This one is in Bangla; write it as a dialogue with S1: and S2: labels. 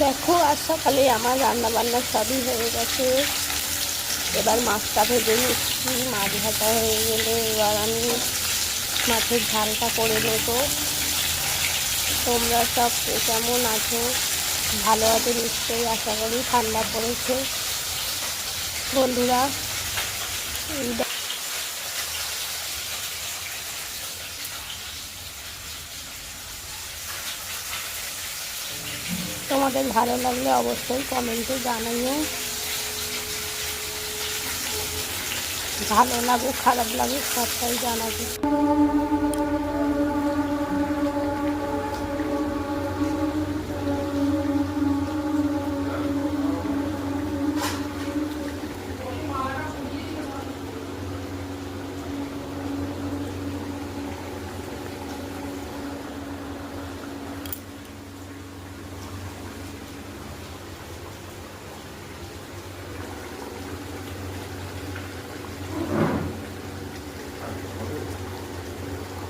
S1: দেখো আজ সকালে আমার রান্না বান্না সবই হয়ে গেছে। এবার মাছটা ভেজে নিচ্ছি। মাছ ভাজা হয়ে গেলে এবার আমি মাছের ঝালটা করে নেব। তোমরা সব কেমন আছো? ভালো আছো নিশ্চয়ই, আশা করি। ঠান্ডা পড়েছে বন্ধুরা। তোমাদের ভালো লাগলে অবশ্যই কমেন্টে জানাইও। ভালো লাগুক খারাপ লাগুক সবটাই জানাবে।